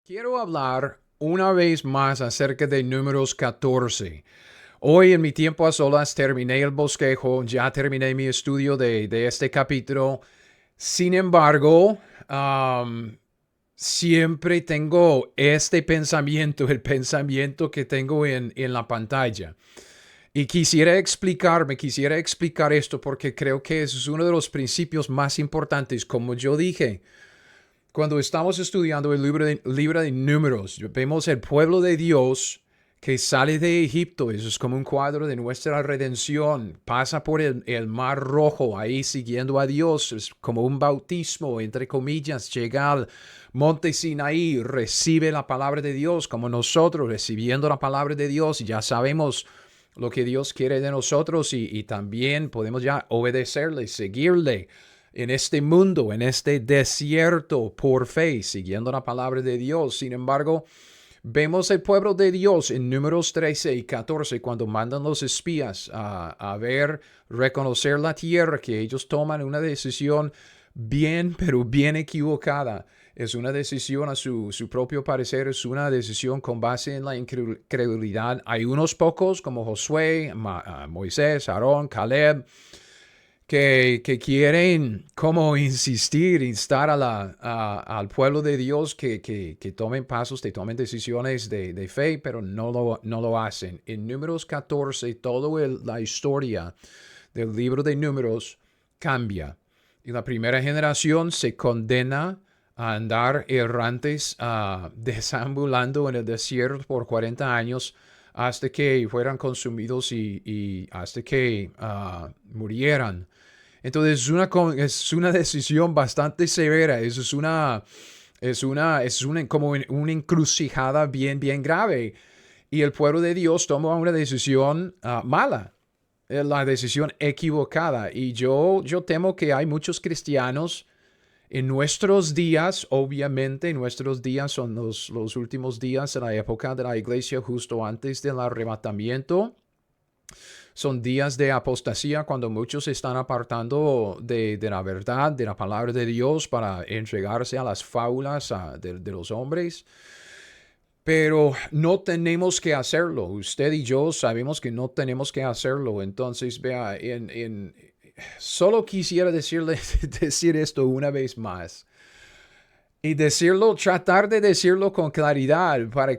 Quiero hablar una vez más acerca de Números 14. Hoy en mi tiempo a solas terminé el bosquejo, ya terminé mi estudio de este capítulo. Sin embargo, siempre tengo este pensamiento, el pensamiento que tengo en la pantalla. Y quisiera explicar esto porque creo que es uno de los principios más importantes. Como yo dije, cuando estamos estudiando el libro de Números, vemos el pueblo de Dios que sale de Egipto. Eso es como un cuadro de nuestra redención. Pasa por el Mar Rojo, ahí siguiendo a Dios. Es como un bautismo, entre comillas. Llega al monte Sinaí, recibe la palabra de Dios, como nosotros, recibiendo la palabra de Dios. Ya sabemos lo que Dios quiere de nosotros y también podemos ya obedecerle, seguirle en este mundo, en este desierto por fe, siguiendo la palabra de Dios. Sin embargo, vemos el pueblo de Dios en Números 13 y 14 cuando mandan los espías a ver, reconocer la tierra, que ellos toman una decisión bien, pero bien equivocada. Es una decisión a su propio parecer, es una decisión con base en la incredulidad. Hay unos pocos como Josué, Moisés, Aarón, Caleb, que quieren como instar al pueblo de Dios que tomen pasos, que tomen decisiones de fe, pero no lo hacen. En Números 14, toda la historia del libro de Números cambia. Y la primera generación se condena a andar errantes, desambulando en el desierto por 40 años hasta que fueran consumidos y hasta que murieran. Entonces es una decisión bastante severa. Eso es como una encrucijada bien grave. Y el pueblo de Dios toma una decisión mala, la decisión equivocada. Y yo temo que hay muchos cristianos en nuestros días. Obviamente nuestros días son los últimos días de la época de la iglesia, justo antes del arrebatamiento. Son días de apostasía cuando muchos se están apartando de la verdad, de la palabra de Dios para entregarse a las fábulas de los hombres. Pero no tenemos que hacerlo. Usted y yo sabemos que no tenemos que hacerlo. Entonces, vea, solo quisiera decir esto una vez más. Y decirlo, tratar de decirlo con claridad para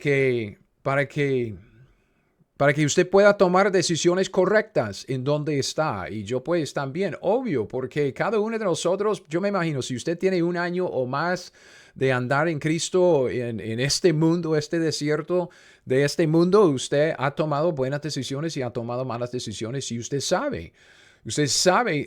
que usted pueda tomar decisiones correctas en donde está. Y yo pues también, obvio, porque cada uno de nosotros, yo me imagino, si usted tiene un año o más de andar en Cristo en este mundo, este desierto de este mundo, usted ha tomado buenas decisiones y ha tomado malas decisiones y usted sabe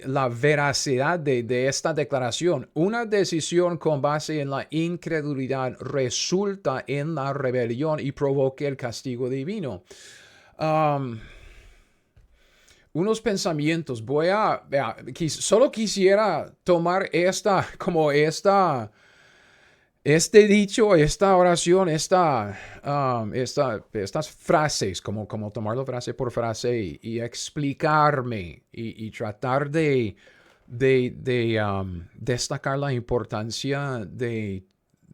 la veracidad de esta declaración. Una decisión con base en la incredulidad resulta en la rebelión y provoca el castigo divino. Um, Unos pensamientos. Solo quisiera tomar este dicho, esta oración, estas frases, como tomarlo frase por frase y explicarme y tratar de destacar la importancia de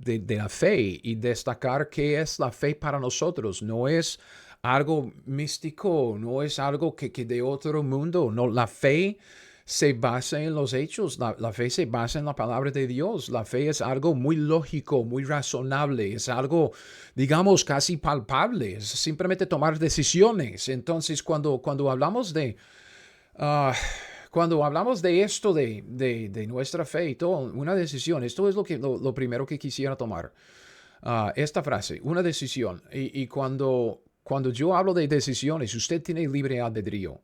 la fe y destacar qué es la fe para nosotros. No es algo místico, no es algo que de otro mundo. No, la fe se basa en los hechos, la fe se basa en la palabra de Dios. La fe es algo muy lógico, muy razonable, es algo, digamos, casi palpable, es simplemente tomar decisiones. Entonces, cuando hablamos uh, cuando hablamos de esto, de nuestra fe y todo, una decisión, esto es lo primero que quisiera tomar. Esta frase, una decisión. Y cuando yo hablo de decisiones, usted tiene libre albedrío.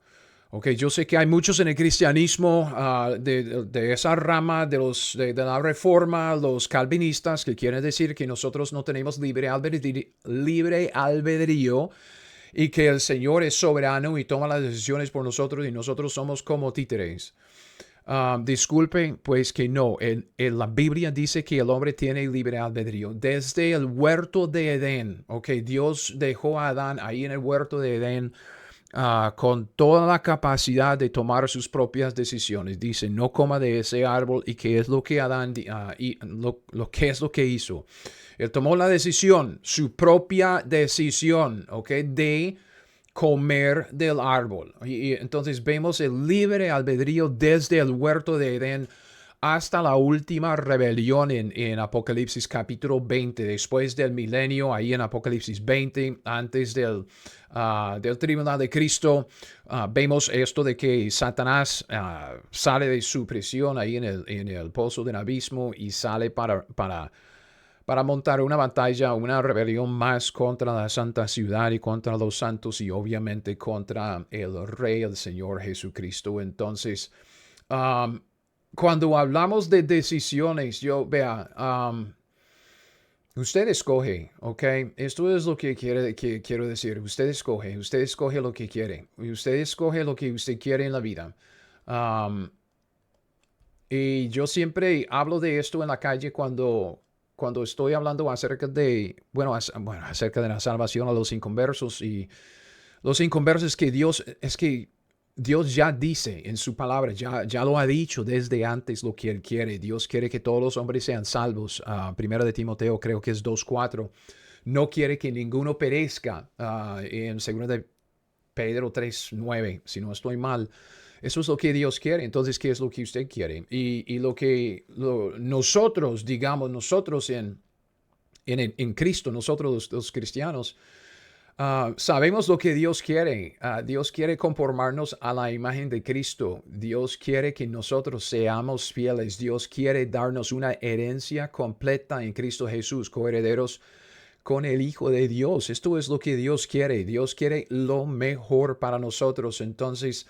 Ok, yo sé que hay muchos en el cristianismo de esa rama de la reforma, los calvinistas, que quieren decir que nosotros no tenemos libre albedrío y que el Señor es soberano y toma las decisiones por nosotros y nosotros somos como títeres. Disculpen, pues que no. La Biblia dice que el hombre tiene libre albedrío. Desde el huerto de Edén, ok, Dios dejó a Adán ahí en el huerto de Edén con toda la capacidad de tomar sus propias decisiones. Dice, no coma de ese árbol. ¿Y qué es lo que Adán, qué es lo que hizo? Él tomó la decisión, su propia decisión, ¿ok? De comer del árbol. Y entonces vemos el libre albedrío desde el huerto de Edén hasta la última rebelión en Apocalipsis capítulo 20, después del milenio, ahí en Apocalipsis 20, antes del tribunal de Cristo, vemos esto de que Satanás sale de su prisión ahí en el pozo del abismo y sale para montar una batalla, una rebelión más contra la santa ciudad y contra los santos y obviamente contra el Rey, el Señor Jesucristo. Entonces, cuando hablamos de decisiones, usted escoge, ¿ok? Esto es lo que quiero decir. Usted escoge lo que quiere. Usted escoge lo que usted quiere en la vida. Um, y yo siempre hablo de esto en la calle cuando estoy hablando acerca de, acerca de la salvación a los inconversos y los inconversos que Dios ya dice en su palabra, ya lo ha dicho desde antes lo que Él quiere. Dios quiere que todos los hombres sean salvos. Primero de Timoteo creo que es 2:4. No quiere que ninguno perezca. En segundo de Pedro 3:9, si no estoy mal. Eso es lo que Dios quiere. Entonces, ¿qué es lo que usted quiere? Y nosotros, digamos, nosotros en Cristo, nosotros los cristianos, sabemos lo que Dios quiere. Dios quiere conformarnos a la imagen de Cristo. Dios quiere que nosotros seamos fieles. Dios quiere darnos una herencia completa en Cristo Jesús, coherederos con el Hijo de Dios. Esto es lo que Dios quiere. Dios quiere lo mejor para nosotros. Entonces,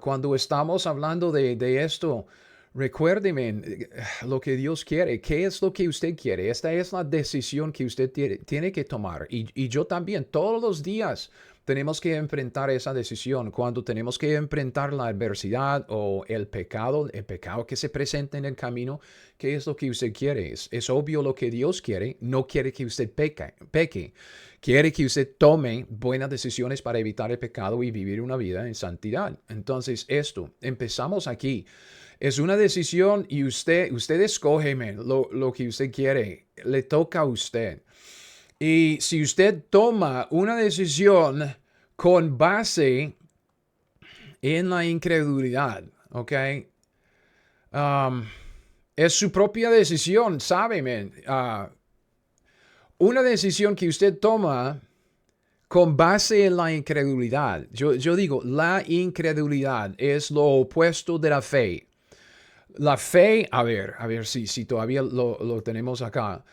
cuando estamos hablando de esto, recuérdeme lo que Dios quiere. ¿Qué es lo que usted quiere? Esta es la decisión que usted tiene que tomar. Y yo también, todos los días tenemos que enfrentar esa decisión. Cuando tenemos que enfrentar la adversidad o el pecado que se presenta en el camino, ¿qué es lo que usted quiere? Es obvio lo que Dios quiere. No quiere que usted peque. Quiere que usted tome buenas decisiones para evitar el pecado y vivir una vida en santidad. Entonces, empezamos aquí. Es una decisión y usted escoge lo que usted quiere. Le toca a usted. Y si usted toma una decisión con base en la incredulidad, ¿ok? Es su propia decisión, ¿sabe? Una decisión que usted toma con base en la incredulidad. Yo digo, la incredulidad es lo opuesto de la fe. La fe, a ver si todavía lo tenemos acá.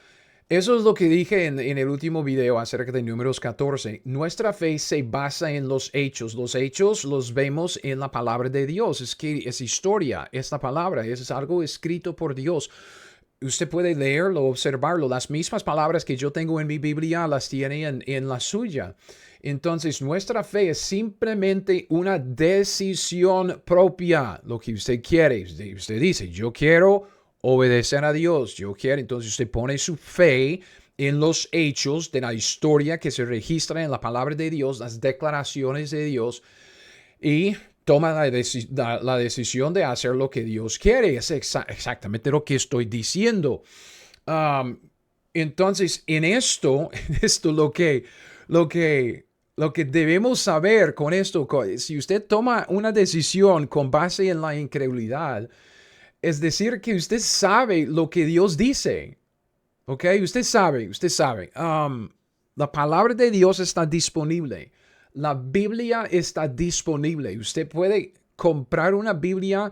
Eso es lo que dije en el último video acerca de Números 14. Nuestra fe se basa en los hechos. Los hechos los vemos en la palabra de Dios. Es que es historia. Esta palabra es algo escrito por Dios. Usted puede leerlo, observarlo. Las mismas palabras que yo tengo en mi Biblia las tiene en la suya. Entonces, nuestra fe es simplemente una decisión propia. Lo que usted quiere. Usted dice, yo quiero obedecer a Dios. Yo quiero. Entonces, usted pone su fe en los hechos de la historia que se registra en la palabra de Dios, las declaraciones de Dios, y toma la decisión de hacer lo que Dios quiere. Es exactamente lo que estoy diciendo. Entonces, en esto lo que debemos saber con esto, si usted toma una decisión con base en la incredulidad, es decir, que usted sabe lo que Dios dice. ¿Ok? Usted sabe. La palabra de Dios está disponible. La Biblia está disponible. Usted puede comprar una Biblia.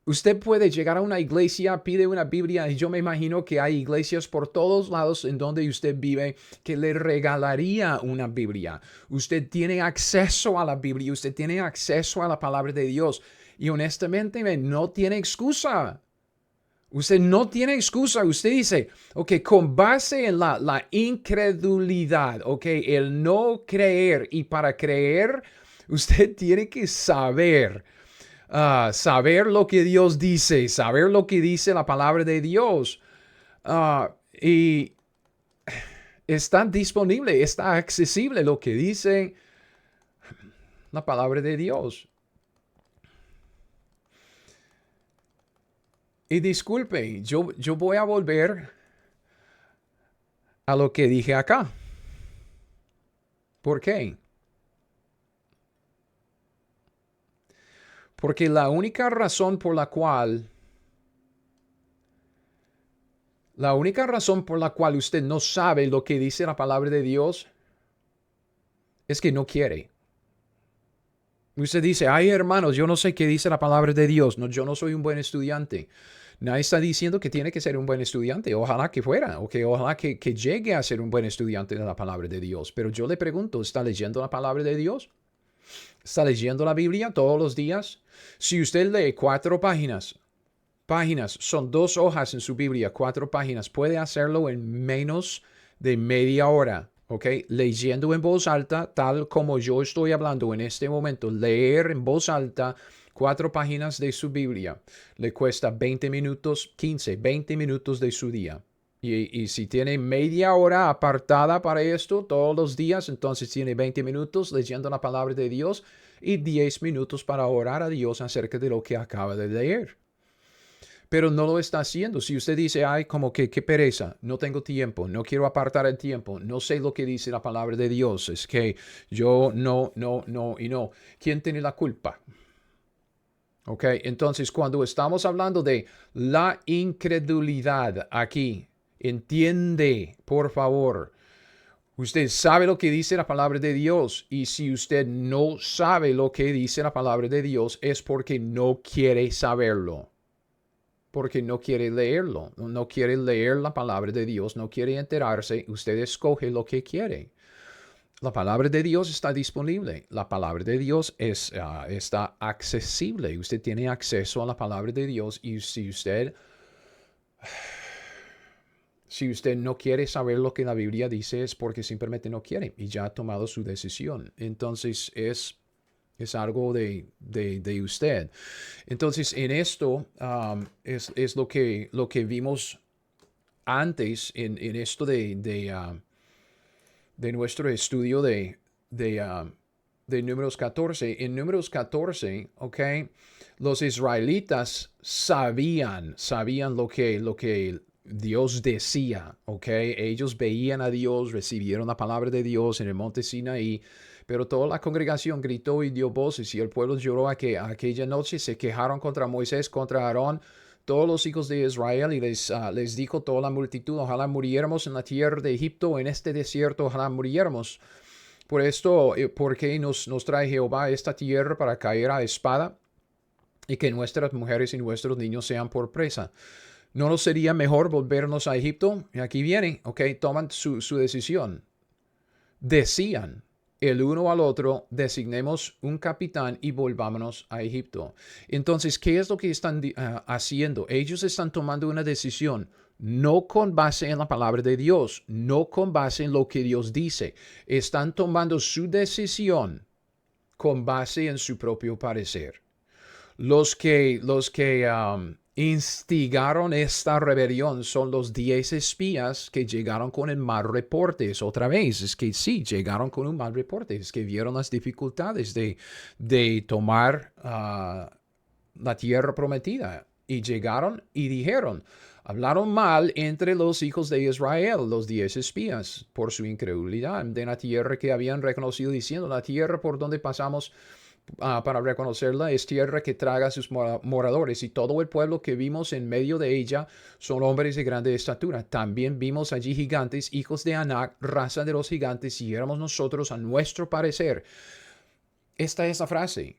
Usted puede llegar a una iglesia, pide una Biblia, y yo me imagino que hay iglesias por todos lados en donde usted vive que le regalaría una Biblia. Usted tiene acceso a la Biblia, usted tiene acceso a la palabra de Dios. Y honestamente, no tiene excusa. Usted no tiene excusa. Usted dice, ok, con base en la incredulidad, ok, el no creer. Y para creer, usted tiene que saber. Saber lo que Dios dice, saber lo que dice la palabra de Dios. Y está disponible, está accesible lo que dice la palabra de Dios. Y disculpe, yo voy a volver a lo que dije acá. ¿Por qué? Porque la única razón por la cual usted no sabe lo que dice la palabra de Dios es que no quiere. Usted dice, ay hermanos, yo no sé qué dice la palabra de Dios. No, yo no soy un buen estudiante. Nadie está diciendo que tiene que ser un buen estudiante. Ojalá que fuera, o que ojalá que llegue a ser un buen estudiante de la palabra de Dios. Pero yo le pregunto, ¿está leyendo la palabra de Dios? ¿Está leyendo la Biblia todos los días? Si usted lee 4 páginas, son 2 hojas en su Biblia, 4 páginas, puede hacerlo en menos de media hora. ¿Ok? Leyendo en voz alta, tal como yo estoy hablando en este momento, leer en voz alta 4 páginas de su Biblia le cuesta 20 minutos, 15, 20 minutos de su día. Y si tiene media hora apartada para esto todos los días, entonces tiene 20 minutos leyendo la palabra de Dios y 10 minutos para orar a Dios acerca de lo que acaba de leer. Pero no lo está haciendo. Si usted dice, ay, como que qué pereza, no tengo tiempo, no quiero apartar el tiempo, no sé lo que dice la palabra de Dios, es que yo no. ¿Quién tiene la culpa? Ok, entonces cuando estamos hablando de la incredulidad aquí, entiende, por favor, usted sabe lo que dice la palabra de Dios, y si usted no sabe lo que dice la palabra de Dios es porque no quiere saberlo. Porque no quiere leerlo, no quiere leer la palabra de Dios, no quiere enterarse, usted escoge lo que quiere. La palabra de Dios está disponible, la palabra de Dios está accesible, usted tiene acceso a la palabra de Dios y si usted no quiere saber lo que la Biblia dice es porque simplemente no quiere y ya ha tomado su decisión. Entonces es algo de usted. Entonces, en esto es lo que vimos antes en esto de nuestro estudio de Números 14. En Números 14, ¿ok? Los israelitas sabían lo que Dios decía, ¿ok? Ellos veían a Dios, recibieron la palabra de Dios en el monte Sinaí, pero toda la congregación gritó y dio voces y el pueblo lloró aquella noche, se quejaron contra Moisés, contra Aarón, todos los hijos de Israel y les dijo toda la multitud, ojalá muriéramos en la tierra de Egipto, en este desierto, ojalá muriéramos. Por esto, porque nos trae Jehová a esta tierra para caer a espada y que nuestras mujeres y nuestros niños sean por presa. ¿No nos sería mejor volvernos a Egipto? Y aquí viene, ok, toman su decisión. Decían el uno al otro, designemos un capitán y volvámonos a Egipto. Entonces, ¿qué es lo que están haciendo? Ellos están tomando una decisión, no con base en la palabra de Dios, no con base en lo que Dios dice. Están tomando su decisión con base en su propio parecer. Los que instigaron esta rebelión son los 10 espías que llegaron con el mal reporte. Otra vez, es que sí, llegaron con un mal reporte. Es que vieron las dificultades de tomar la tierra prometida. Y llegaron y dijeron, hablaron mal entre los hijos de Israel, los 10 espías, por su incredulidad de la tierra que habían reconocido, diciendo, la tierra por donde pasamos para reconocerla es tierra que traga a sus moradores y todo el pueblo que vimos en medio de ella son hombres de grande estatura. También vimos allí gigantes, hijos de Anac, raza de los gigantes, y éramos nosotros a nuestro parecer. Esta es la frase,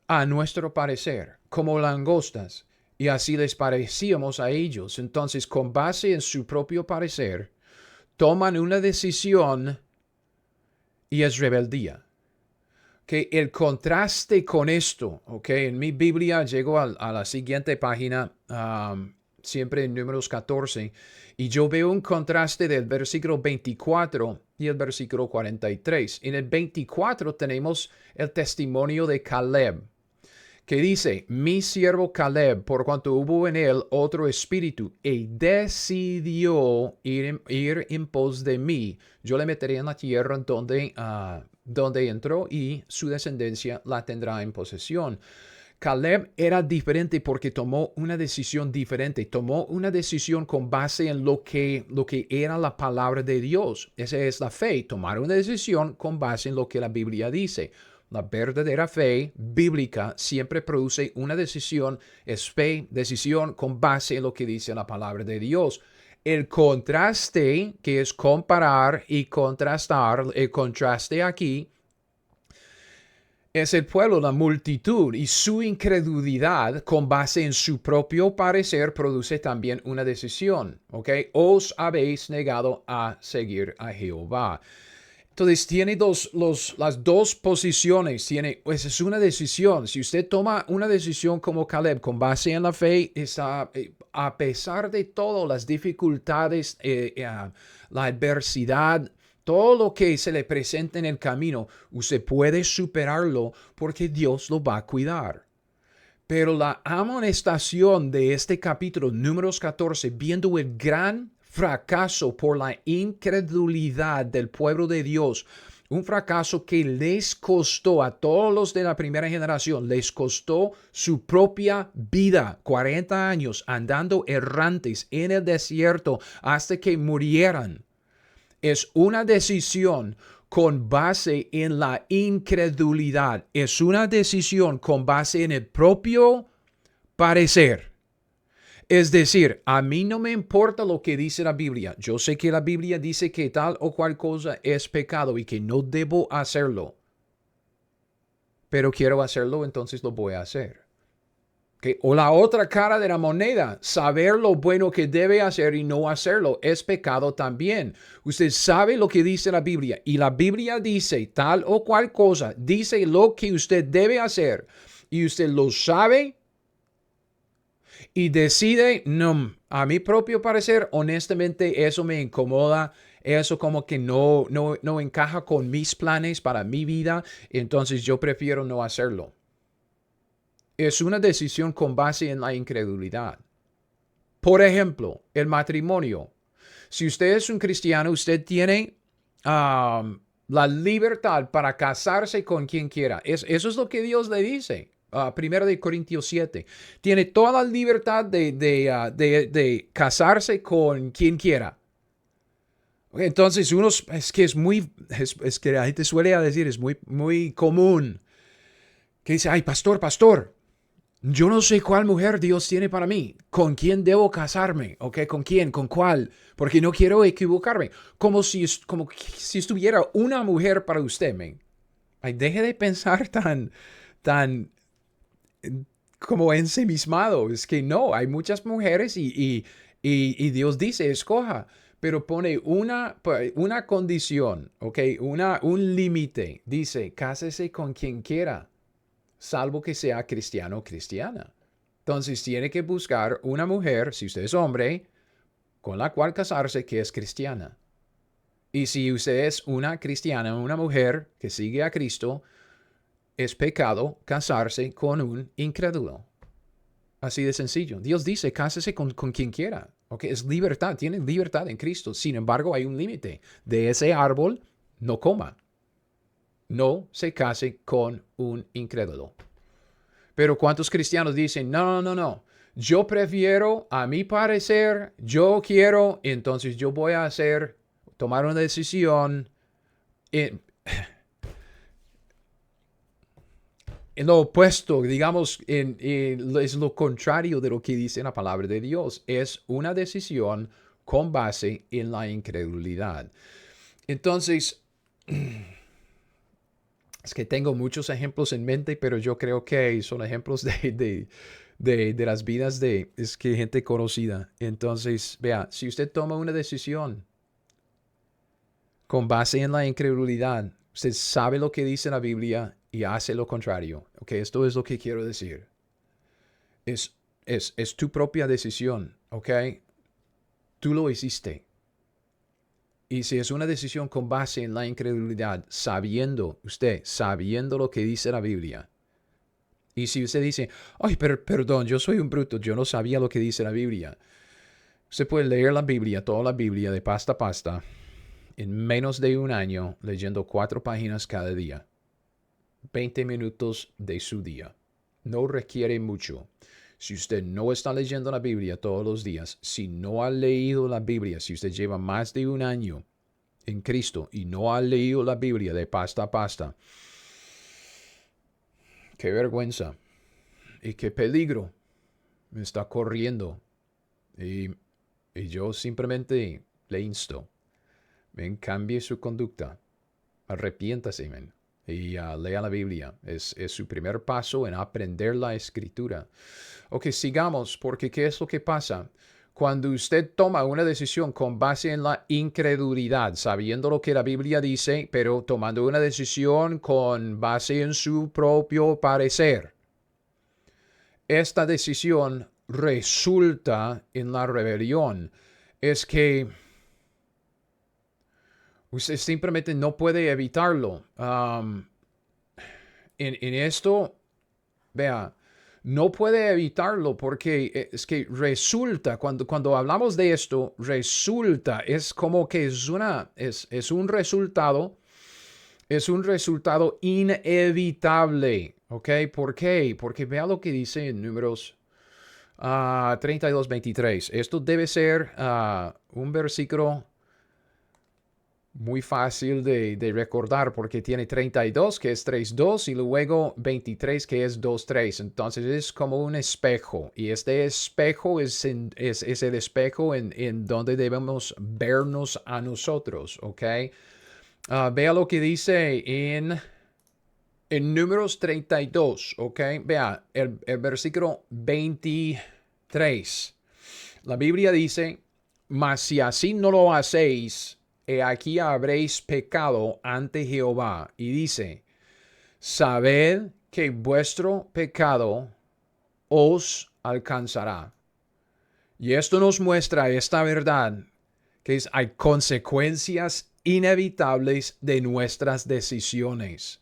a nuestro parecer, como langostas, y así les parecíamos a ellos. Entonces, con base en su propio parecer, toman una decisión y es rebeldía. Que el contraste con esto, ok, en mi Biblia llego a la siguiente página, siempre en Números 14, y yo veo un contraste del versículo 24 y el versículo 43. En el 24 tenemos el testimonio de Caleb, que dice, mi siervo Caleb, por cuanto hubo en él otro espíritu, y decidió ir en pos de mí, yo le meteré en la tierra donde entró y su descendencia la tendrá en posesión. Caleb era diferente porque tomó una decisión diferente, tomó una decisión con base en lo que era la palabra de Dios. Esa es la fe, tomar una decisión con base en lo que la Biblia dice. La verdadera fe bíblica siempre produce una decisión, es fe, decisión con base en lo que dice la palabra de Dios. El contraste, que es comparar y contrastar, el contraste aquí es el pueblo, la multitud, y su incredulidad con base en su propio parecer produce también una decisión. ¿Ok? Os habéis negado a seguir a Jehová. Entonces tiene las dos posiciones. Pues es una decisión. Si usted toma una decisión como Caleb con base en la fe, está, a pesar de todas las dificultades, la adversidad, todo lo que se le presenta en el camino, usted puede superarlo porque Dios lo va a cuidar. Pero la amonestación de este capítulo, Números 14, viendo el gran fracaso por la incredulidad del pueblo de Dios, un fracaso que les costó a todos los de la primera generación, les costó su propia vida, 40 años andando errantes en el desierto hasta que murieran. Es una decisión con base en la incredulidad. Es una decisión con base en el propio parecer. Es decir, a mí no me importa lo que dice la Biblia. Yo sé que la Biblia dice que tal o cual cosa es pecado y que no debo hacerlo. Pero quiero hacerlo, entonces lo voy a hacer. Okay. O la otra cara de la moneda, saber lo bueno que debe hacer y no hacerlo es pecado también. Usted sabe lo que dice la Biblia y la Biblia dice tal o cual cosa, dice lo que usted debe hacer y usted lo sabe y decide, no, a mi propio parecer, honestamente eso me incomoda. Eso como que no encaja con mis planes para mi vida, entonces yo prefiero no hacerlo. Es una decisión con base en la incredulidad. Por ejemplo, el matrimonio. Si usted es un cristiano, usted tiene la libertad para casarse con quien quiera. Eso es lo que Dios le dice. 1 de Corintios 7. Tiene toda la libertad de casarse con quien quiera. Entonces, es que la gente suele decir, es muy común, que dice, ay, pastor, yo no sé cuál mujer Dios tiene para mí. ¿Con quién debo casarme? ¿Ok? ¿Con quién? ¿Con cuál? Porque no quiero equivocarme. Como si estuviera una mujer para usted, man. Ay, deje de pensar tan como ensimismado. Es que no, hay muchas mujeres y Dios dice, escoja. Pero pone una condición, ¿ok? Un límite. Dice, cásese con quien quiera, salvo que sea cristiano o cristiana. Entonces tiene que buscar una mujer, si usted es hombre, con la cual casarse que es cristiana. Y si usted es una cristiana, una mujer que sigue a Cristo, es pecado casarse con un incrédulo. Así de sencillo. Dios dice, cásese con quien quiera. Okay, es libertad, tiene libertad en Cristo. Sin embargo, hay un límite. De ese árbol no coma. No se case con un incrédulo. Pero ¿cuántos cristianos dicen, no, yo prefiero, a mi parecer, yo quiero, entonces yo voy a tomar una decisión en lo opuesto, digamos, es lo contrario de lo que dice la palabra de Dios. Es una decisión con base en la incredulidad. Entonces, es que tengo muchos ejemplos en mente, pero yo creo que son ejemplos de las vidas de gente conocida. Entonces, vea, si usted toma una decisión con base en la incredulidad, usted sabe lo que dice la Biblia y hace lo contrario. Ok, esto es lo que quiero decir. Es tu propia decisión, ok. Tú lo hiciste. Y si es una decisión con base en la incredulidad, sabiendo lo que dice la Biblia. Y si usted dice, ay, perdón, yo soy un bruto, yo no sabía lo que dice la Biblia. Usted puede leer la Biblia, toda la Biblia, de pasta a pasta, en menos de un año leyendo 4 páginas cada día. 20 minutos de su día. No requiere mucho. Si usted no está leyendo la Biblia todos los días, si no ha leído la Biblia, si usted lleva más de un año en Cristo y no ha leído la Biblia de pasta a pasta, qué vergüenza y qué peligro me está corriendo. Y yo simplemente le insto, cambie su conducta, arrepiéntase, y lea la Biblia. Es su primer paso en aprender la Escritura. Ok, sigamos, porque ¿qué es lo que pasa? Cuando usted toma una decisión con base en la incredulidad, sabiendo lo que la Biblia dice, pero tomando una decisión con base en su propio parecer, esta decisión resulta en la rebelión. Es que usted simplemente no puede evitarlo. En esto, vea, no puede evitarlo porque es que resulta, cuando hablamos de esto, resulta, es como que es un resultado inevitable. ¿Ok? ¿Por qué? Porque vea lo que dice en Números 32:23. Esto debe ser un versículo muy fácil de recordar porque tiene 32 que es 3:2 y luego 23 que es 2:3. Entonces es como un espejo y este espejo es el espejo en donde debemos vernos a nosotros. ¿Ok? Vea lo que dice en Números 32. ¿Ok? Vea el versículo 23. La Biblia dice, mas si así no lo hacéis, he aquí habréis pecado ante Jehová. Y dice, sabed que vuestro pecado os alcanzará. Y esto nos muestra esta verdad, que hay consecuencias inevitables de nuestras decisiones.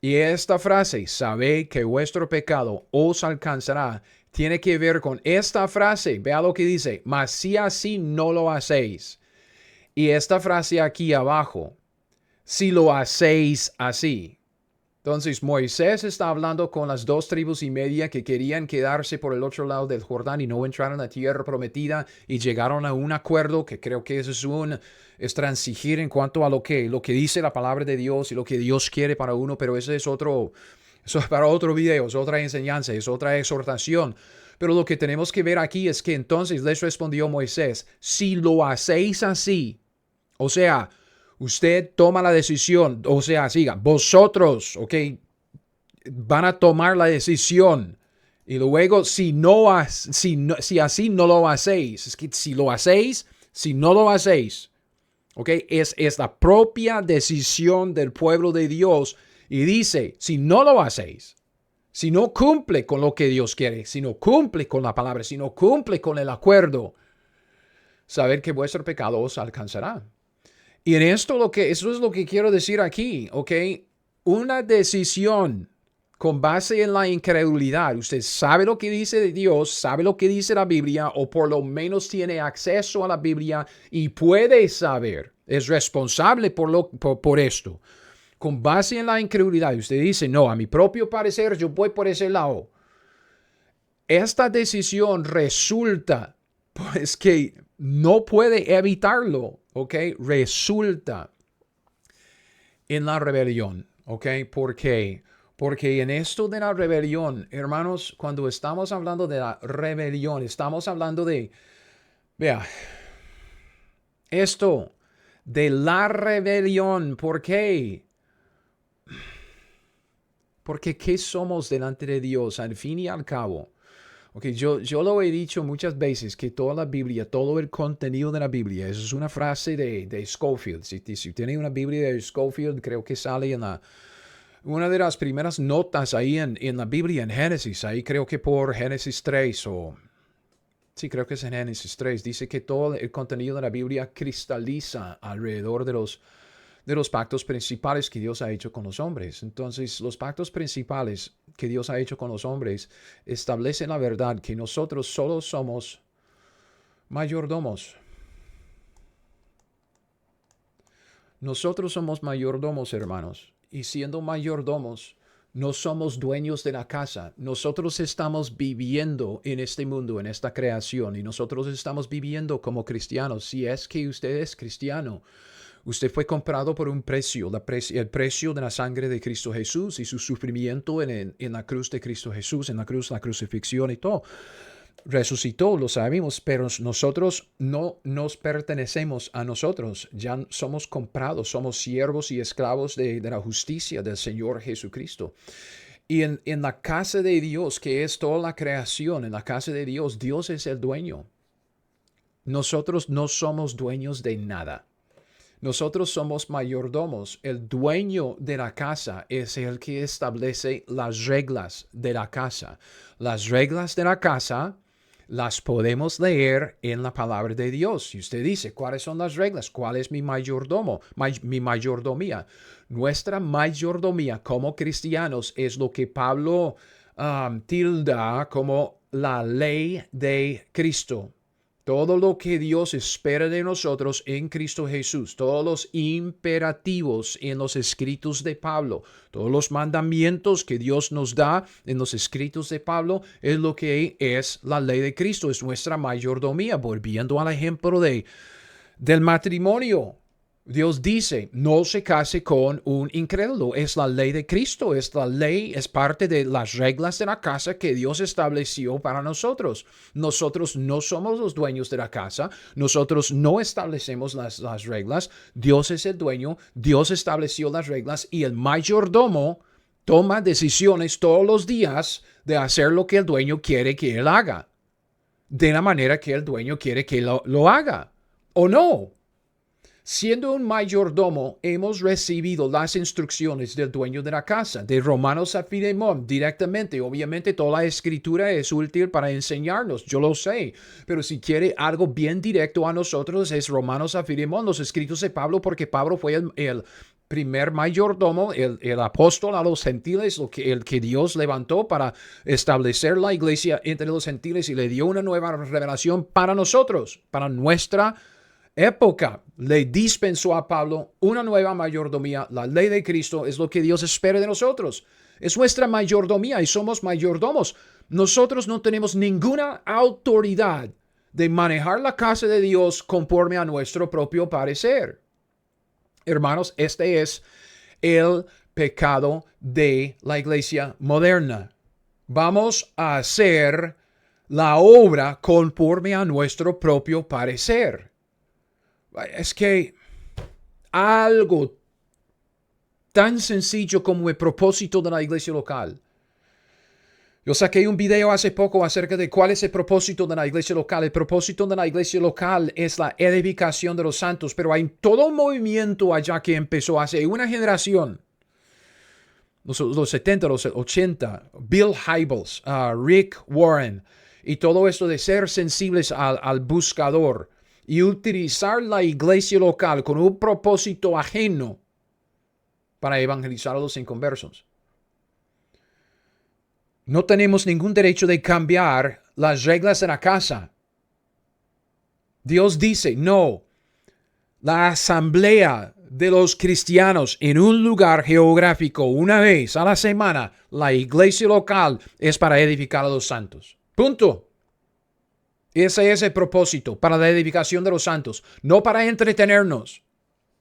Y esta frase, sabed que vuestro pecado os alcanzará, tiene que ver con esta frase. Vea lo que dice, mas si así no lo hacéis. Y esta frase aquí abajo, si lo hacéis así. Entonces Moisés está hablando con las 2,5 tribus que querían quedarse por el otro lado del Jordán y no entrar en la tierra prometida y llegaron a un acuerdo que creo que es transigir en cuanto a lo que dice la palabra de Dios y lo que Dios quiere para uno, pero eso es para otro video, es otra enseñanza, es otra exhortación. Pero lo que tenemos que ver aquí es que entonces les respondió Moisés, si lo hacéis así, o sea, usted toma la decisión, o sea, siga, vosotros, ok, van a tomar la decisión. Y luego, si así no lo hacéis, es que si lo hacéis, si no lo hacéis, ok, es la propia decisión del pueblo de Dios. Y dice, si no lo hacéis, si no cumple con lo que Dios quiere, si no cumple con la palabra, si no cumple con el acuerdo, saber que vuestro pecado os alcanzará. Y en esto eso es lo que quiero decir aquí, ¿ok? Una decisión con base en la incredulidad. Usted sabe lo que dice de Dios, sabe lo que dice la Biblia, o por lo menos tiene acceso a la Biblia y puede saber. Es responsable por esto. Con base en la incredulidad, usted dice, no, a mi propio parecer yo voy por ese lado. Esta decisión resulta, pues que no puede evitarlo, ¿ok? Resulta en la rebelión, ¿ok? ¿Por qué? Porque en esto de la rebelión, hermanos, cuando estamos hablando de la rebelión, estamos hablando de, vea, esto de la rebelión, ¿por qué? Porque ¿qué somos delante de Dios al fin y al cabo? Okay, yo lo he dicho muchas veces que toda la Biblia, todo el contenido de la Biblia, eso es una frase de Scofield. Si tiene una Biblia de Scofield, creo que sale en una de las primeras notas ahí en la Biblia, en Génesis. Ahí creo que por Génesis 3 sí, creo que es en Génesis 3. Dice que todo el contenido de la Biblia cristaliza alrededor de los pactos principales que Dios ha hecho con los hombres. Entonces, los pactos principales que Dios ha hecho con los hombres establecen la verdad que nosotros solo somos mayordomos. Nosotros somos mayordomos, hermanos, y siendo mayordomos, no somos dueños de la casa. Nosotros estamos viviendo en este mundo, en esta creación, y nosotros estamos viviendo como cristianos. Si es que usted es cristiano, usted fue comprado por un precio, el precio de la sangre de Cristo Jesús y su sufrimiento en la cruz de Cristo Jesús, en la cruz, la crucifixión y todo. Resucitó, lo sabemos, pero nosotros no nos pertenecemos a nosotros. Ya somos comprados, somos siervos y esclavos de la justicia del Señor Jesucristo. Y en la casa de Dios, que es toda la creación, en la casa de Dios, Dios es el dueño. Nosotros no somos dueños de nada. Nosotros somos mayordomos. El dueño de la casa es el que establece las reglas de la casa. Las reglas de la casa las podemos leer en la palabra de Dios. Y usted dice, ¿cuáles son las reglas? ¿Cuál es mi mayordomo? Mi mayordomía. Nuestra mayordomía como cristianos es lo que Pablo tilda como la ley de Cristo. Todo lo que Dios espera de nosotros en Cristo Jesús, todos los imperativos en los escritos de Pablo, todos los mandamientos que Dios nos da en los escritos de Pablo, es lo que es la ley de Cristo, es nuestra mayordomía. Volviendo al ejemplo del matrimonio. Dios dice, no se case con un incrédulo. Es la ley de Cristo, es la ley, es parte de las reglas de la casa que Dios estableció para nosotros. Nosotros no somos los dueños de la casa, nosotros no establecemos las reglas. Dios es el dueño, Dios estableció las reglas y el mayordomo toma decisiones todos los días de hacer lo que el dueño quiere que él haga, de la manera que el dueño quiere que lo haga, ¿o no? Siendo un mayordomo, hemos recibido las instrucciones del dueño de la casa, de Romanos a Filemón, directamente. Obviamente, toda la escritura es útil para enseñarnos, yo lo sé. Pero si quiere algo bien directo a nosotros, es Romanos a Filemón, los escritos de Pablo, porque Pablo fue el primer mayordomo, el apóstol a los gentiles, el que Dios levantó para establecer la iglesia entre los gentiles y le dio una nueva revelación para nosotros, para nuestra época. Le dispensó a Pablo una nueva mayordomía. La ley de Cristo es lo que Dios espera de nosotros. Es nuestra mayordomía y somos mayordomos. Nosotros no tenemos ninguna autoridad de manejar la casa de Dios conforme a nuestro propio parecer. Hermanos, este es el pecado de la iglesia moderna. Vamos a hacer la obra conforme a nuestro propio parecer. Es que algo tan sencillo como el propósito de la iglesia local. Yo saqué un video hace poco acerca de cuál es el propósito de la iglesia local. El propósito de la iglesia local es la edificación de los santos, pero hay todo un movimiento allá que empezó hace una generación. Los 70, los 80, Bill Hybels, Rick Warren, y todo esto de ser sensibles al buscador y utilizar la iglesia local con un propósito ajeno para evangelizar a los inconversos. No tenemos ningún derecho de cambiar las reglas de la casa. Dios dice, no, la asamblea de los cristianos en un lugar geográfico una vez a la semana, la iglesia local es para edificar a los santos. Punto. Ese es el propósito, para la edificación de los santos, no para entretenernos,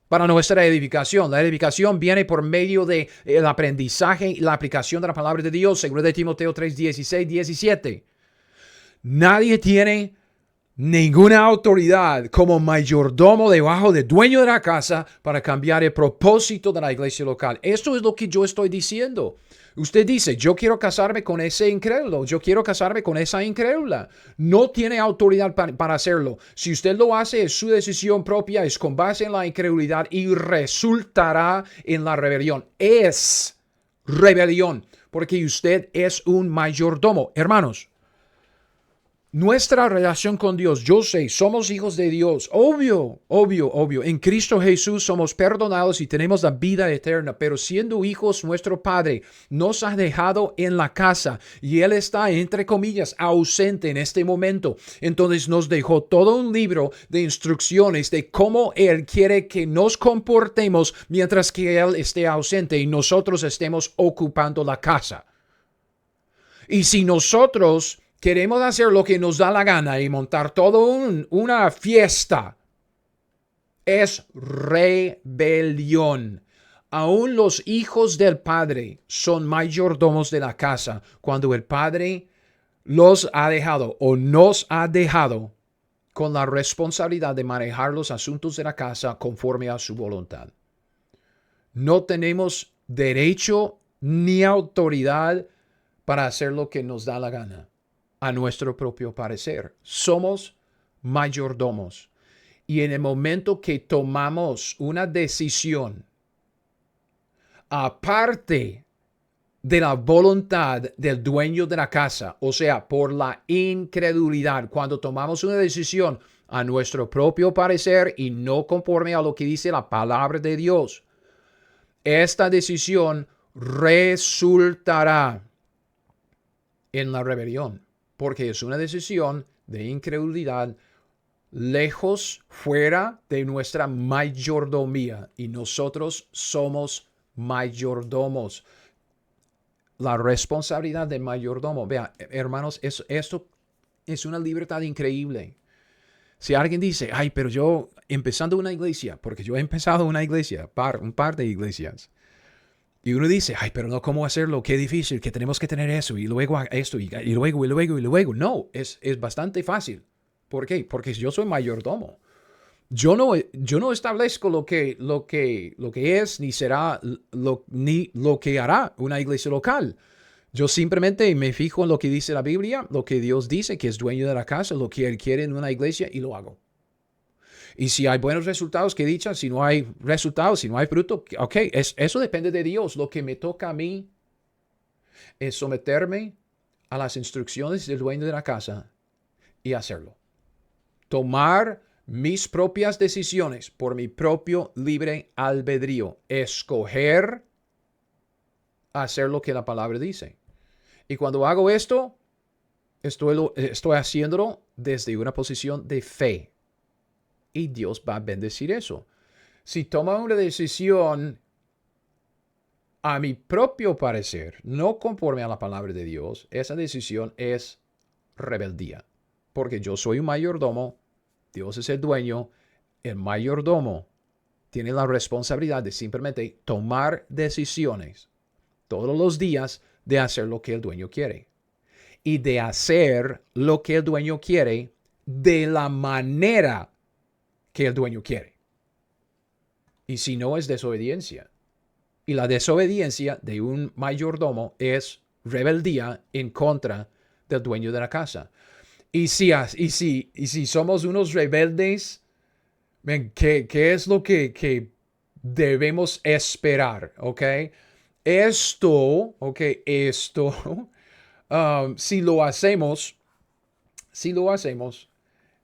para nuestra edificación. La edificación viene por medio del aprendizaje y la aplicación de la palabra de Dios, según de Timoteo 3, 16, 17. Nadie tiene ninguna autoridad como mayordomo debajo del dueño de la casa para cambiar el propósito de la iglesia local. Esto es lo que yo estoy diciendo. Usted dice, yo quiero casarme con ese incrédulo, yo quiero casarme con esa incrédula. No tiene autoridad para hacerlo. Si usted lo hace, es su decisión propia, es con base en la incredulidad y resultará en la rebelión. Es rebelión, porque usted es un mayordomo. Hermanos, Nuestra relación con Dios, yo sé, somos hijos de Dios, obvio, obvio, obvio. En Cristo Jesús somos perdonados y tenemos la vida eterna, pero siendo hijos, nuestro Padre nos ha dejado en la casa y Él está, entre comillas, ausente en este momento. Entonces nos dejó todo un libro de instrucciones de cómo Él quiere que nos comportemos mientras que Él esté ausente y nosotros estemos ocupando la casa. Y si nosotros queremos hacer lo que nos da la gana y montar una fiesta, es rebelión. Aún los hijos del Padre son mayordomos de la casa cuando el Padre los ha dejado o nos ha dejado con la responsabilidad de manejar los asuntos de la casa conforme a su voluntad. No tenemos derecho ni autoridad para hacer lo que nos da la gana a nuestro propio parecer. Somos mayordomos. Y en el momento que tomamos una decisión aparte de la voluntad del dueño de la casa, o sea, por la incredulidad, cuando tomamos una decisión a nuestro propio parecer y no conforme a lo que dice la palabra de Dios, esta decisión resultará en la rebelión, porque es una decisión de incredulidad lejos, fuera de nuestra mayordomía, y nosotros somos mayordomos. La responsabilidad de mayordomo, vea, hermanos, esto es una libertad increíble. Si alguien dice, ay, pero yo empezando una iglesia, porque yo he empezado una iglesia, un par de iglesias, y uno dice, ay, pero no, ¿cómo hacerlo? Qué difícil, que tenemos que tener eso, y luego esto, y luego. No, es bastante fácil. ¿Por qué? Porque yo soy mayordomo. Yo no establezco lo que es, ni será, ni lo que hará una iglesia local. Yo simplemente me fijo en lo que dice la Biblia, lo que Dios dice, que es dueño de la casa, lo que Él quiere en una iglesia, y lo hago. Y si hay buenos resultados, que dicha. Si no hay resultados, si no hay fruto, ok, eso depende de Dios. Lo que me toca a mí es someterme a las instrucciones del dueño de la casa y hacerlo. Tomar mis propias decisiones por mi propio libre albedrío. Escoger hacer lo que la palabra dice. Y cuando hago esto, estoy haciéndolo desde una posición de fe. Y Dios va a bendecir eso. Si tomo una decisión a mi propio parecer, no conforme a la palabra de Dios, esa decisión es rebeldía. Porque yo soy un mayordomo, Dios es el dueño, el mayordomo tiene la responsabilidad de simplemente tomar decisiones todos los días de hacer lo que el dueño quiere. Y de hacer lo que el dueño quiere de la manera que el dueño quiere. Y si no, es desobediencia. Y la desobediencia de un mayordomo es rebeldía en contra del dueño de la casa. Y si somos unos rebeldes, ¿qué es lo que debemos esperar? ¿Ok? Esto, si lo hacemos,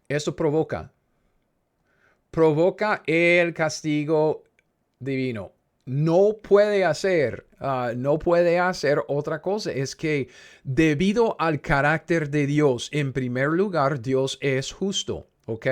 esto provoca el castigo divino. No puede hacer otra cosa. Es que debido al carácter de Dios, en primer lugar, Dios es justo, ¿ok?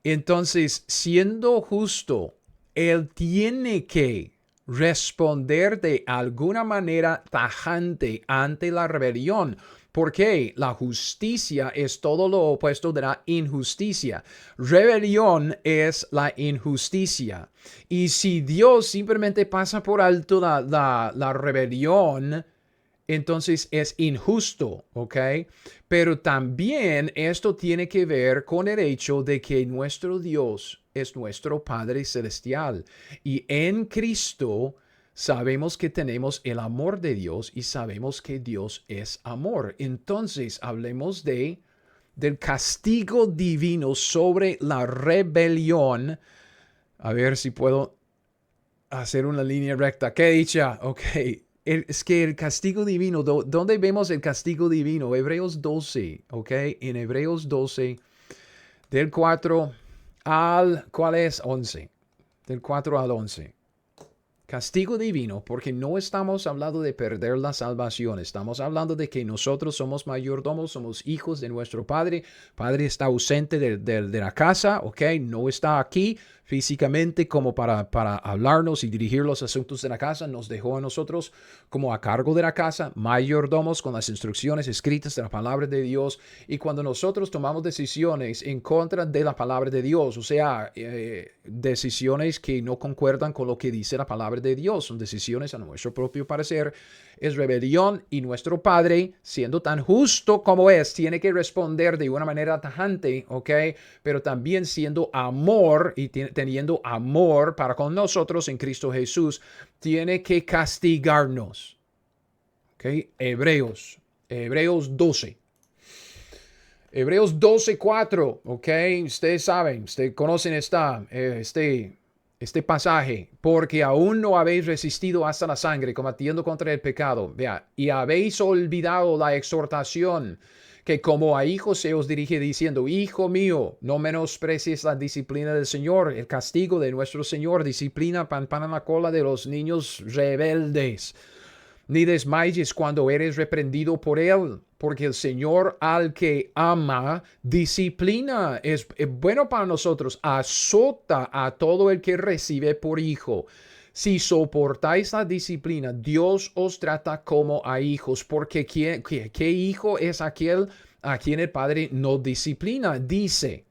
Entonces, siendo justo, Él tiene que responder de alguna manera tajante ante la rebelión. Porque la justicia es todo lo opuesto de la injusticia. Rebelión es la injusticia. Y si Dios simplemente pasa por alto la rebelión, entonces es injusto, ¿ok? Pero también esto tiene que ver con el hecho de que nuestro Dios es nuestro Padre Celestial. Y en Cristo sabemos que tenemos el amor de Dios y sabemos que Dios es amor. Entonces, hablemos del castigo divino sobre la rebelión. A ver si puedo hacer una línea recta. ¿Qué dicha? Ok. es que el castigo divino, ¿dónde vemos el castigo divino? Hebreos 12, ¿ok? En Hebreos 12, del 4 al, ¿cuál es? 11. Del 4 al 11. Castigo divino, porque no estamos hablando de perder la salvación, estamos hablando de que nosotros somos mayordomos, somos hijos de nuestro Padre. Padre está ausente de la casa, ¿ok? No está aquí físicamente como para hablarnos y dirigir los asuntos de la casa. Nos dejó a nosotros como a cargo de la casa, mayordomos con las instrucciones escritas de la palabra de Dios. Y cuando nosotros tomamos decisiones en contra de la palabra de Dios, o sea, decisiones que no concuerdan con lo que dice la palabra de Dios, son decisiones a nuestro propio parecer, es rebelión, y nuestro Padre, siendo tan justo como es, tiene que responder de una manera tajante, ¿ok? Pero también siendo amor y teniendo amor para con nosotros en Cristo Jesús, tiene que castigarnos. ¿Ok? Hebreos 12. Hebreos 12:4, ¿ok? Ustedes saben, ustedes conocen este pasaje. Porque aún no habéis resistido hasta la sangre, combatiendo contra el pecado. Vea, y habéis olvidado la exhortación que como a hijos se os dirige diciendo, Hijo mío, no menosprecies la disciplina del Señor, el castigo de nuestro Señor, disciplina pan en la cola de los niños rebeldes. Ni desmayes cuando eres reprendido por él, porque el Señor al que ama disciplina. Es bueno para nosotros, azota a todo el que recibe por hijo. Si soportáis la disciplina, Dios os trata como a hijos, porque ¿qué hijo es aquel a quien el Padre no disciplina? Dice,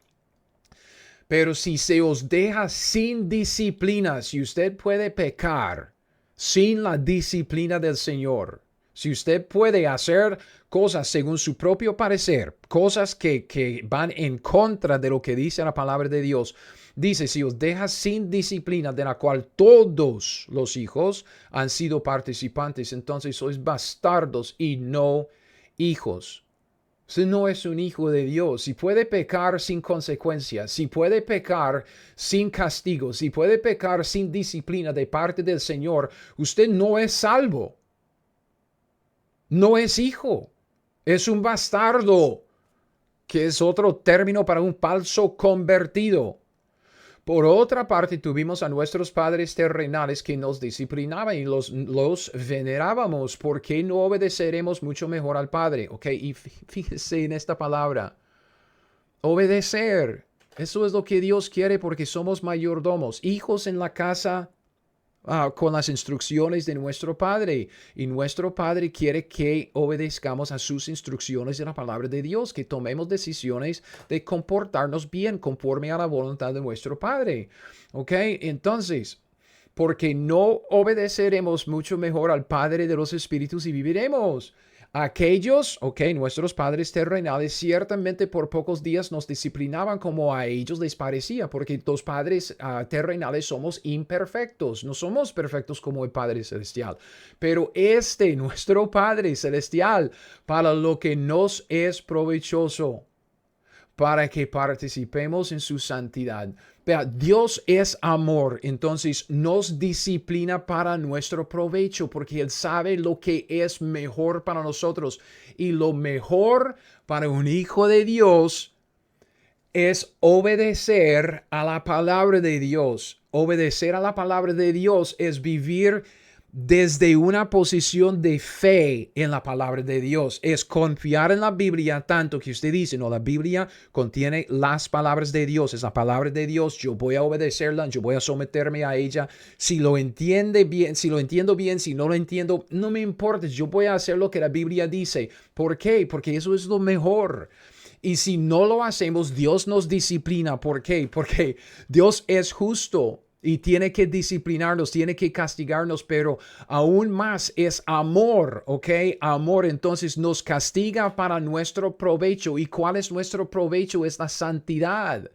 pero si se os deja sin disciplina, si usted puede pecar sin la disciplina del Señor, si usted puede hacer cosas según su propio parecer, cosas que van en contra de lo que dice la palabra de Dios, dice, si os deja sin disciplina de la cual todos los hijos han sido participantes, entonces sois bastardos y no hijos. Si no es un hijo de Dios, si puede pecar sin consecuencias, si puede pecar sin castigo, si puede pecar sin disciplina de parte del Señor, usted no es salvo. No es hijo. Es un bastardo, que es otro término para un falso convertido. Por otra parte, tuvimos a nuestros padres terrenales que nos disciplinaban y los venerábamos. ¿Por qué no obedeceremos mucho mejor al Padre? Ok, y fíjese en esta palabra. Obedecer. Eso es lo que Dios quiere porque somos mayordomos, hijos en la casa, con las instrucciones de nuestro Padre. Y nuestro Padre quiere que obedezcamos a sus instrucciones de la palabra de Dios, que tomemos decisiones de comportarnos bien conforme a la voluntad de nuestro Padre. ¿Ok? Entonces, porque no obedeceremos mucho mejor al Padre de los Espíritus y viviremos. Aquellos, ok, nuestros padres terrenales, ciertamente por pocos días nos disciplinaban como a ellos les parecía, porque los padres terrenales somos imperfectos, no somos perfectos como el Padre Celestial. Pero nuestro Padre Celestial, para lo que nos es provechoso, para que participemos en su santidad. Vea, Dios es amor, entonces nos disciplina para nuestro provecho, porque Él sabe lo que es mejor para nosotros. Y lo mejor para un hijo de Dios es obedecer a la palabra de Dios. Obedecer a la palabra de Dios es vivir desde una posición de fe en la palabra de Dios. Es confiar en la Biblia tanto que usted dice, no, la Biblia contiene las palabras de Dios, es la palabra de Dios, yo voy a obedecerla, yo voy a someterme a ella. Si lo entiende bien, si lo entiendo bien, si no lo entiendo, no me importa, yo voy a hacer lo que la Biblia dice. ¿Por qué? Porque eso es lo mejor. Y si no lo hacemos, Dios nos disciplina. ¿Por qué? Porque Dios es justo y tiene que disciplinarnos, tiene que castigarnos, pero aún más es amor, ¿ok? Amor, entonces nos castiga para nuestro provecho. ¿Y cuál es nuestro provecho? Es la santidad.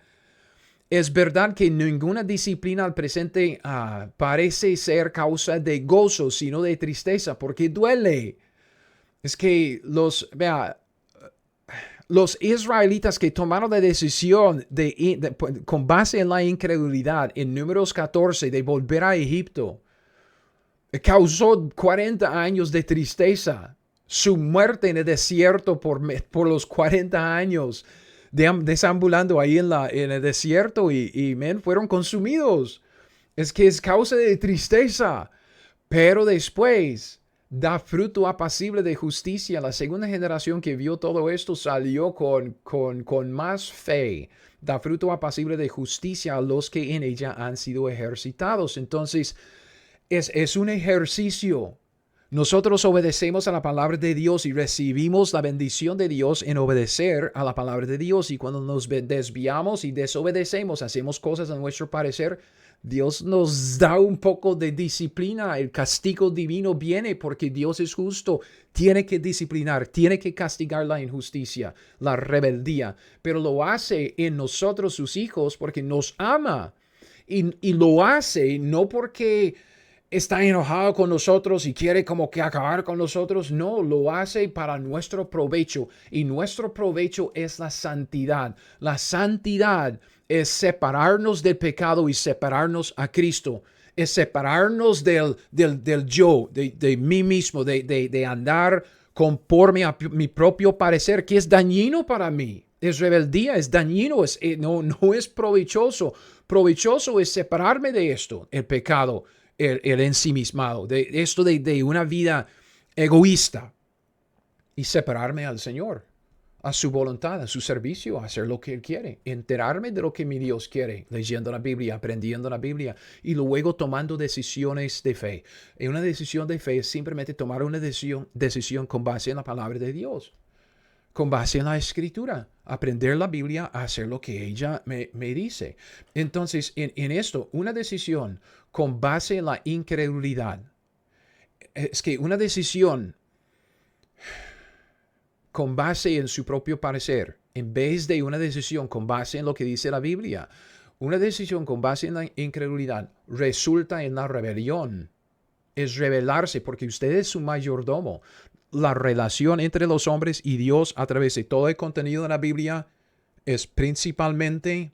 Es verdad que ninguna disciplina al presente parece ser causa de gozo, sino de tristeza, porque duele. Es que los israelitas que tomaron la decisión con base en la incredulidad en Números 14 de volver a Egipto, Causó 40 años de tristeza. Su muerte en el desierto por los 40 años desambulando ahí en el desierto y fueron consumidos. Es que es causa de tristeza. Pero después da fruto apacible de justicia. La segunda generación que vio todo esto salió con más fe. Da fruto apacible de justicia a los que en ella han sido ejercitados. Entonces, es un ejercicio. Nosotros obedecemos a la palabra de Dios y recibimos la bendición de Dios en obedecer a la palabra de Dios. Y cuando nos desviamos y desobedecemos, hacemos cosas a nuestro parecer, Dios nos da un poco de disciplina. El castigo divino viene porque Dios es justo. Tiene que disciplinar, tiene que castigar la injusticia, la rebeldía. Pero lo hace en nosotros, sus hijos, porque nos ama. Y lo hace no porque está enojado con nosotros y quiere como que acabar con nosotros. No, lo hace para nuestro provecho. Y nuestro provecho es la santidad. La santidad es separarnos del pecado y separarnos a Cristo. Es separarnos del yo, de mí mismo, de andar conforme a mi propio parecer, que es dañino para mí. Es rebeldía, es dañino, no es provechoso. Provechoso es separarme de esto, el pecado, el ensimismado, de esto de una vida egoísta y separarme al Señor, a su voluntad, a su servicio, a hacer lo que Él quiere, enterarme de lo que mi Dios quiere, leyendo la Biblia, aprendiendo la Biblia y luego tomando decisiones de fe. Y una decisión de fe es simplemente tomar una decisión con base en la palabra de Dios, con base en la Escritura, aprender la Biblia, hacer lo que ella me dice. Entonces, en esto, una decisión con base en la incredulidad, es que una decisión con base en su propio parecer, en vez de una decisión con base en lo que dice la Biblia, una decisión con base en la incredulidad resulta en la rebelión. Es rebelarse porque usted es su mayordomo. La relación entre los hombres y Dios a través de todo el contenido de la Biblia es primordialmente,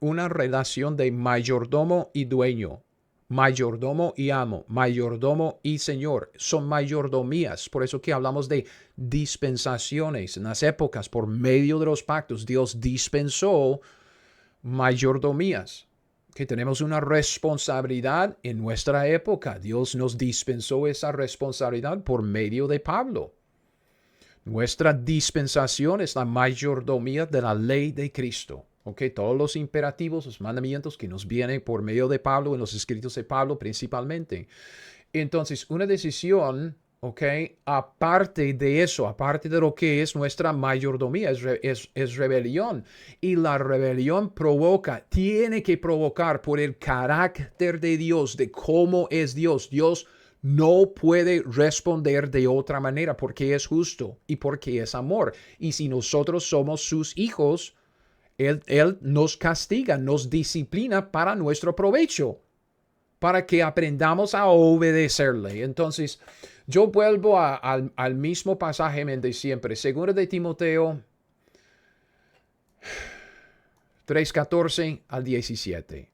una relación de mayordomo y dueño, mayordomo y amo, mayordomo y señor. Son mayordomías. Por eso que hablamos de dispensaciones. En las épocas, por medio de los pactos, Dios dispensó mayordomías. Que tenemos una responsabilidad en nuestra época. Dios nos dispensó esa responsabilidad por medio de Pablo. Nuestra dispensación es la mayordomía de la ley de Cristo. Todos los imperativos, los mandamientos que nos vienen por medio de Pablo, en los escritos de Pablo principalmente. Entonces, una decisión, aparte de eso, aparte de lo que es nuestra mayordomía, es rebelión. Y la rebelión tiene que provocar por el carácter de Dios, de cómo es Dios. Dios no puede responder de otra manera porque es justo y porque es amor. Y si nosotros somos sus hijos, Él nos castiga, nos disciplina para nuestro provecho, para que aprendamos a obedecerle. Entonces, yo vuelvo al mismo pasaje de siempre. Segunda de Timoteo 3:14 al 17.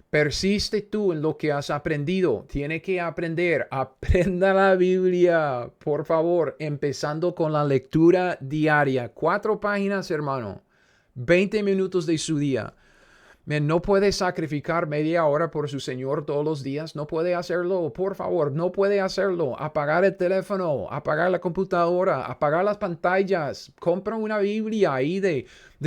Persiste tú en lo que has aprendido. Tiene que aprender. Aprenda la Biblia, por favor, empezando con la lectura diaria. 4 páginas, hermano. 20 minutos de su día. No puede sacrificar media hora por su Señor todos los días. No puede hacerlo, por favor. No puede hacerlo. Apagar el teléfono, apagar la computadora, apagar las pantallas. Compra una Biblia ahí de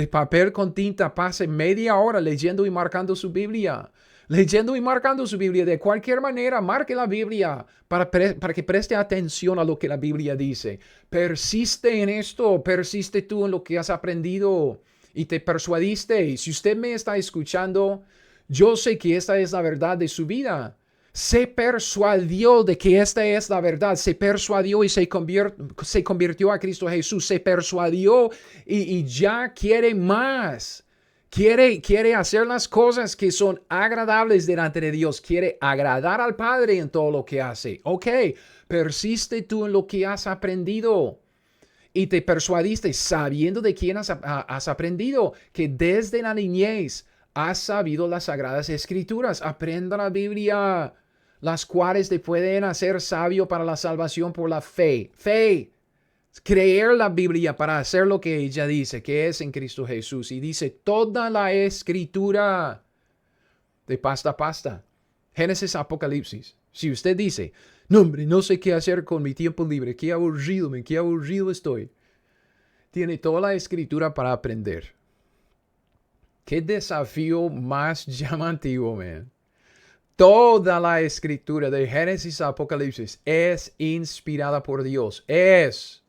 papel con tinta. Pase media hora leyendo y marcando su Biblia. Leyendo y marcando su Biblia. De cualquier manera, marque la Biblia para que preste atención a lo que la Biblia dice. Persiste en esto. Persiste tú en lo que has aprendido y te persuadiste. Y si usted me está escuchando, yo sé que esta es la verdad de su vida. Se persuadió de que esta es la verdad. Se persuadió y se convirtió a Cristo Jesús. Se persuadió y ya quiere más. Quiere hacer las cosas que son agradables delante de Dios. Quiere agradar al Padre en todo lo que hace. Persiste tú en lo que has aprendido. Y te persuadiste sabiendo de quién has aprendido, que desde la niñez has sabido las Sagradas Escrituras. Aprenda la Biblia. las cuales te pueden hacer sabio para la salvación por la fe. Fe. Creer la Biblia para hacer lo que ella dice, que es en Cristo Jesús. Y dice toda la escritura de pasta a pasta. Génesis, Apocalipsis. Si usted dice, no hombre, no sé qué hacer con mi tiempo libre, qué aburrido estoy. Tiene toda la escritura para aprender. Qué desafío más llamativo, man. Toda la escritura de Génesis a Apocalipsis es inspirada por Dios. Es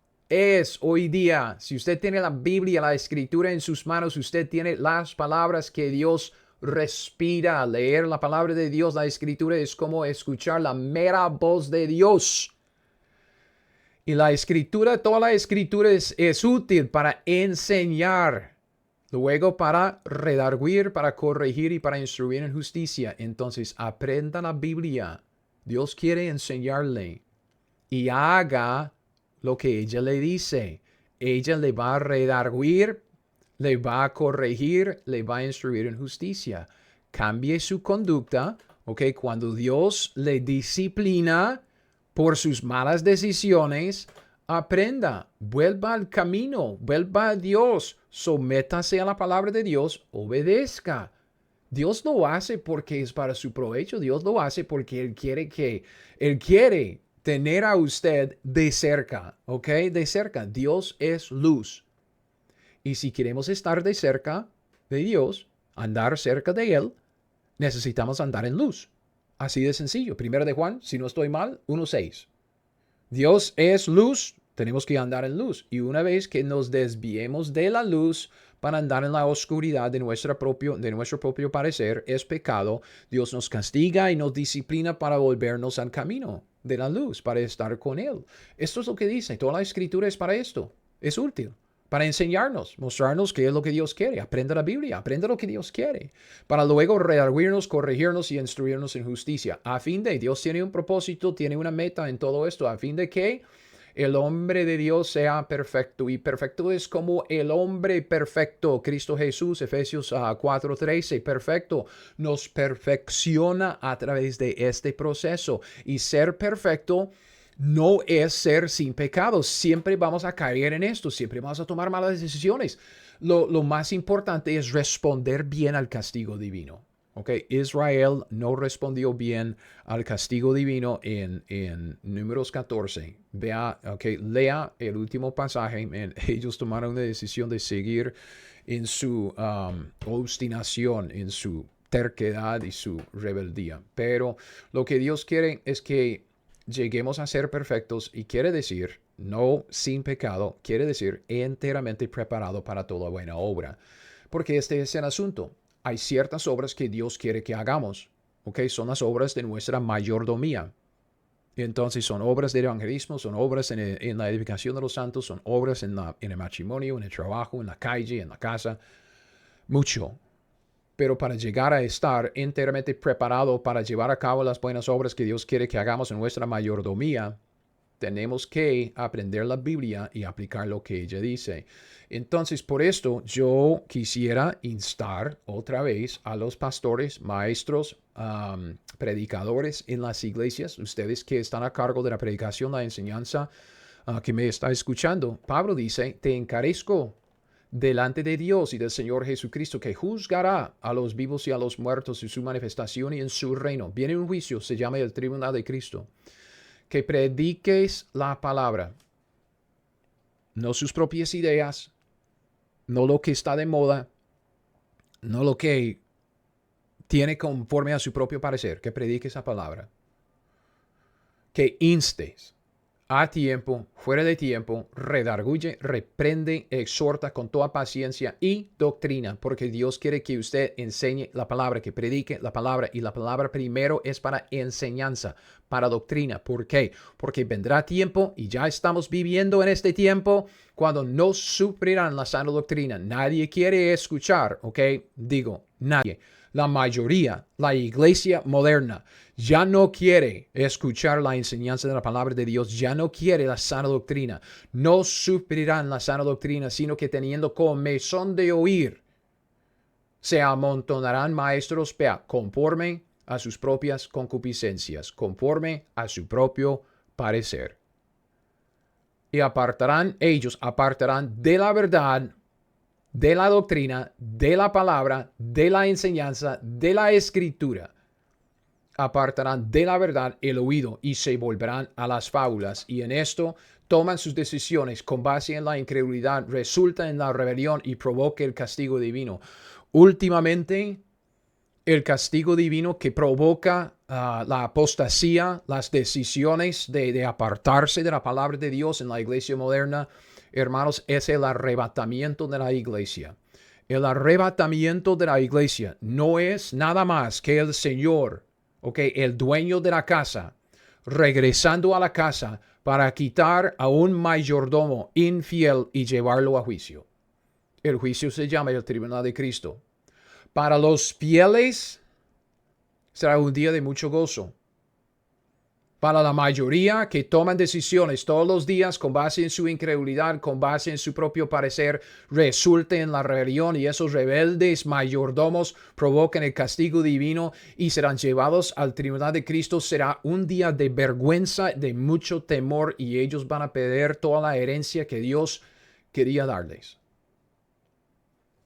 hoy día. Si usted tiene la Biblia, la escritura en sus manos, usted tiene las palabras que Dios respira. Leer la palabra de Dios, la escritura, es como escuchar la mera voz de Dios. Y la escritura, toda la escritura es útil para enseñar. Luego para redarguir, para corregir y para instruir en justicia. Entonces aprenda la Biblia. Dios quiere enseñarle. Y haga lo que ella le dice. Ella le va a redarguir, le va a corregir, le va a instruir en justicia. Cambie su conducta. ¿Ok? Cuando Dios le disciplina por sus malas decisiones, aprenda, vuelva al camino, vuelva a Dios, sométase a la palabra de Dios, obedezca. Dios lo hace porque es para su provecho, Dios lo hace porque Él quiere tener a usted de cerca, ¿ok? De cerca. Dios es luz. Y si queremos estar de cerca de Dios, andar cerca de Él, necesitamos andar en luz. Así de sencillo. Primero de Juan, si no estoy mal, 1:6. Dios es luz, tenemos que andar en luz. Y una vez que nos desviemos de la luz para andar en la oscuridad de nuestro propio parecer, es pecado. Dios nos castiga y nos disciplina para volvernos al camino de la luz, para estar con Él. Esto es lo que dice. Toda la escritura es para esto. Es útil. Para enseñarnos, mostrarnos qué es lo que Dios quiere. Aprenda la Biblia, aprenda lo que Dios quiere. Para luego redarguirnos, corregirnos y instruirnos en justicia. A fin de, Dios tiene un propósito, tiene una meta en todo esto. A fin de que el hombre de Dios sea perfecto. Y perfecto es como el hombre perfecto. Cristo Jesús, Efesios 4:13. Perfecto. Nos perfecciona a través de este proceso. Y ser perfecto no es ser sin pecado. Siempre vamos a caer en esto. Siempre vamos a tomar malas decisiones. Lo más importante es responder bien al castigo divino. Okay. Israel no respondió bien al castigo divino en Números 14. Lea el último pasaje. Ellos tomaron una decisión de seguir en su obstinación, en su terquedad y su rebeldía. Pero lo que Dios quiere es que lleguemos a ser perfectos, y quiere decir, no sin pecado, quiere decir enteramente preparado para toda buena obra. Porque este es el asunto. Hay ciertas obras que Dios quiere que hagamos. ¿Ok? Son las obras de nuestra mayordomía. Entonces son obras de evangelismo, son obras en la edificación de los santos, son obras en el matrimonio, en el trabajo, en la calle, en la casa. Mucho. Pero para llegar a estar enteramente preparado para llevar a cabo las buenas obras que Dios quiere que hagamos en nuestra mayordomía, tenemos que aprender la Biblia y aplicar lo que ella dice. Entonces, por esto, yo quisiera instar otra vez a los pastores, maestros, predicadores en las iglesias, ustedes que están a cargo de la predicación, la enseñanza, que me está escuchando. Pablo dice, te encarezco delante de Dios y del Señor Jesucristo, que juzgará a los vivos y a los muertos en su manifestación y en su reino. Viene un juicio, se llama el tribunal de Cristo. Que prediques la palabra, no sus propias ideas, no lo que está de moda, no lo que tiene conforme a su propio parecer. Que prediques esa palabra. Que instes a tiempo, fuera de tiempo, redarguye, reprende, exhorta con toda paciencia y doctrina, porque Dios quiere que usted enseñe la palabra, que predique la palabra, y la palabra primero es para enseñanza, para doctrina. ¿Por qué? Porque vendrá tiempo, y ya estamos viviendo en este tiempo, cuando no sufrirán la sana doctrina. Nadie quiere escuchar, ¿ok? Digo, nadie. La mayoría, la iglesia moderna, ya no quiere escuchar la enseñanza de la palabra de Dios, ya no quiere la sana doctrina. No sufrirán la sana doctrina, sino que teniendo comezón de oír, se amontonarán maestros conforme a sus propias concupiscencias, conforme a su propio parecer. Y ellos apartarán de la verdad, de la doctrina, de la palabra, de la enseñanza, de la escritura. Apartarán de la verdad el oído y se volverán a las fábulas, y en esto toman sus decisiones con base en la incredulidad, resulta en la rebelión y provoca el castigo divino. Últimamente, el castigo divino que provoca la apostasía, las decisiones de apartarse de la palabra de Dios en la iglesia moderna, hermanos, es el arrebatamiento de la iglesia. El arrebatamiento de la iglesia no es nada más que el Señor, el dueño de la casa, regresando a la casa para quitar a un mayordomo infiel y llevarlo a juicio. El juicio se llama el tribunal de Cristo. Para los fieles será un día de mucho gozo. Para la mayoría que toman decisiones todos los días con base en su incredulidad, con base en su propio parecer, resulta en la rebelión, y esos rebeldes mayordomos provocan el castigo divino y serán llevados al tribunal de Cristo. Será un día de vergüenza, de mucho temor, y ellos van a perder toda la herencia que Dios quería darles.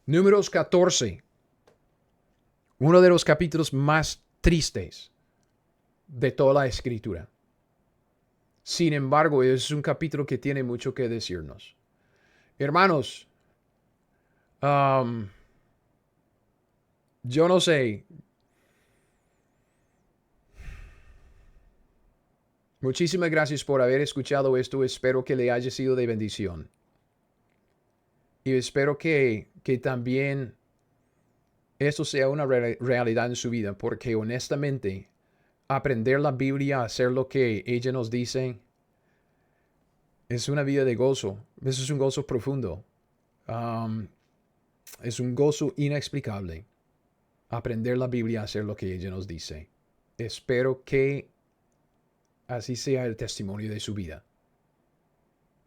Números 14. Uno de los capítulos más tristes de toda la escritura. Sin embargo, es un capítulo que tiene mucho que decirnos. Hermanos, yo no sé. Muchísimas gracias por haber escuchado esto. Espero que le haya sido de bendición. Y espero que también esto sea una realidad en su vida, porque honestamente, aprender la Biblia, hacer lo que ella nos dice, es una vida de gozo. Eso es un gozo profundo. Es un gozo inexplicable. Aprender la Biblia, hacer lo que ella nos dice. Espero que así sea el testimonio de su vida.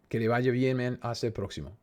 Que le vaya bien, man. Hasta el próximo.